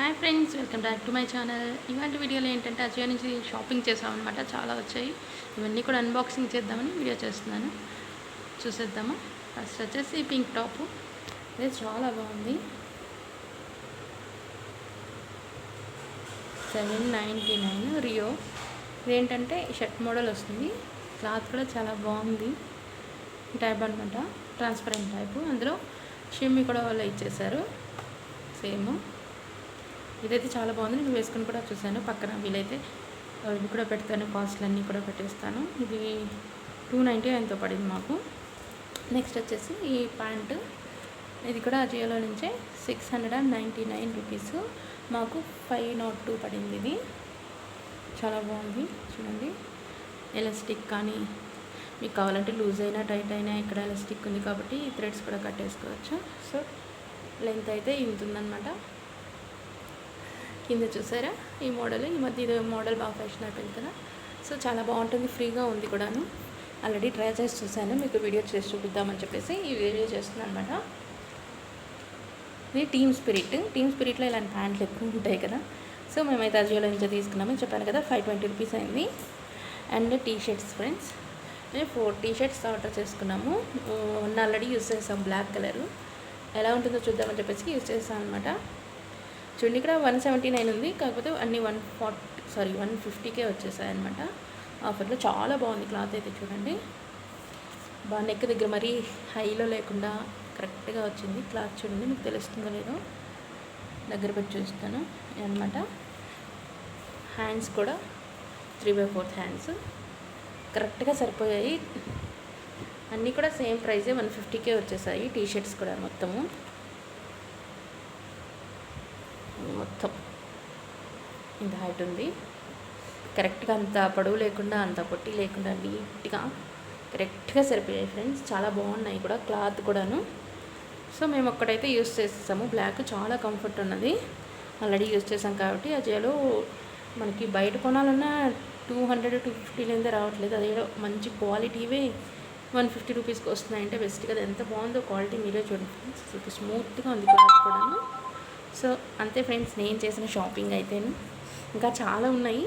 Hi friends, welcome back to my channel. ఇవాళ వీడియోలో ఏంటంటే అజియో నుంచి షాపింగ్ చేసామన్నమాట. చాలా వచ్చాయి. ఇవన్నీ కూడా అన్బాక్సింగ్ చేద్దామని వీడియో చేస్తున్నాను. చూసేద్దామా. ఫస్ట్ వచ్చేసి పింక్ టాపు. ఇది చాలా బాగుంది. 799 రియో. ఇదేంటంటే షర్ట్ మోడల్ వస్తుంది. క్లాత్ కూడా చాలా బాగుంది. టైప్ అనమాట, ట్రాన్స్పరెంట్ టైపు. అందులో షిమ్మి కూడా వాళ్ళు ఇచ్చేసారు సేమ్. ఇదైతే చాలా బాగుంది. నేను వేసుకుని కూడా చూసాను. పక్కన వీలైతే ఇవి కూడా పెడతాను, కాస్ట్లన్నీ కూడా పెట్టేస్తాను. ఇది 290 ఎంతో పడింది మాకు. నెక్స్ట్ వచ్చేసి ఈ ప్యాంటు. ఇది కూడా అజియోలో నుంచే 699 రూపీస్. మాకు 502 పడింది. ఇది చాలా బాగుంది. చూడండి, ఎలాస్టిక్ కానీ మీకు కావాలంటే లూజ్ అయినా టైట్ అయినా ఇక్కడ ఎలాస్టిక్ ఉంది కాబట్టి థ్రెడ్స్ కూడా కట్టేసుకోవచ్చు. సో లెంత్ అయితే ఇంత ఉందన్నమాట. కింద చూసారా ఈ మోడల్. ఈ మధ్య ఇది మోడల్ బాగా ఫ్యాషన్ అయిపోయింది కదా. సో చాలా బాగుంటుంది, ఫ్రీగా ఉంది కూడాను. ఆల్రెడీ ట్రై చేసి చూసాను, మీకు వీడియో చేసి చూపిద్దామని చెప్పేసి ఈ వీడియో చేస్తున్నాను అనమాట. ఇది టీమ్ స్పిరిట్లో ఇలాంటి ప్యాంట్లు ఎక్కువ ఉంటాయి కదా. సో మేమైతే అజియోలో నుంచి తీసుకున్నామని చెప్పాను కదా. 520 రూపీస్ అయింది. అండ్ టీ షర్ట్స్ ఫ్రెండ్స్, మేము 4 టీ షర్ట్స్ ఆర్డర్ చేసుకున్నాము. ఆల్రెడీ యూజ్ చేసాం. బ్లాక్ కలరు ఎలా ఉంటుందో చూద్దామని చెప్పేసి యూజ్ చేసాం అనమాట. చూడండి, ఇక్కడ 179 ఉంది, కాకపోతే అన్నీ 150కే వచ్చేసాయి అనమాట ఆఫర్లో. చాలా బాగుంది క్లాత్ అయితే. చూడండి, బాగా నెక్ దగ్గర మరీ హైలో లేకుండా కరెక్ట్గా వచ్చింది క్లాత్. చూడండి, మీకు తెలుస్తుందో లేదో, దగ్గర పెట్టి చూస్తాను అనమాట. హ్యాండ్స్ కూడా 3/4 హ్యాండ్స్ కరెక్ట్గా సరిపోయాయి. అన్నీ కూడా సేమ్ ప్రైజే, 150కే వచ్చేసాయి. టీ షర్ట్స్ కూడా మొత్తం ఇంత హైట్ ఉంది. కరెక్ట్గా అంత పొడవు లేకుండా అంత పొట్టి లేకుండా నీట్గా కరెక్ట్గా సరిపోయాయి ఫ్రెండ్స్. చాలా బాగున్నాయి కూడా క్లాత్ కూడాను. సో మేము ఒక్కడైతే యూస్ చేసేసాము. బ్లాక్ చాలా కంఫర్ట్ ఉన్నది. ఆల్రెడీ యూస్ చేసాం కాబట్టి. అజియోలో మనకి బయట కొనాలన్నా 200-250 లేదే రావట్లేదు. అదేదో మంచి క్వాలిటీవే 150 రూపీస్కి వస్తున్నాయంటే బెస్ట్ కదా. ఎంత బాగుందో క్వాలిటీ, మీరే చూడండి ఫ్రెండ్స్. అసలు స్మూత్గా ఉంది క్లాత్ కూడాను. సో అంతే ఫ్రెండ్స్, నేను చేసిన షాపింగ్ అయితే. ఇంకా చాలా ఉన్నాయి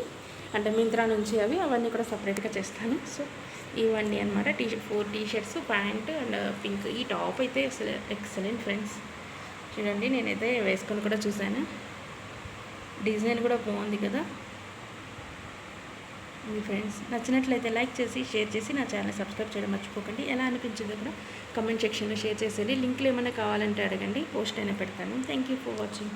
అంటే మింత్రా నుంచి అవన్నీ కూడా సపరేట్గా చేస్తాను. సో ఇవన్నీ అనమాట. 4 T shirts, pant and pink. ఈ టాప్ అయితే అసలు ఎక్సలెంట్ ఫ్రెండ్స్. చూడండి, నేనైతే వేసుకొని కూడా చూసాను. డిజైన్ కూడా బాగుంది కదా. మీ ఫ్రెండ్స్ నచ్చినట్లయితే లైక్ చేసి షేర్ చేసి నా ఛానల్ సబ్స్క్రైబ్ చేయడం మర్చిపోకండి. ఎలా అనిపించిందో కూడా కమెంట్ సెక్షన్లో షేర్ చేసేది. లింక్లు ఏమైనా కావాలంటే అడగండి, పోస్ట్ అయినా పెడతాను. Thank you for watching.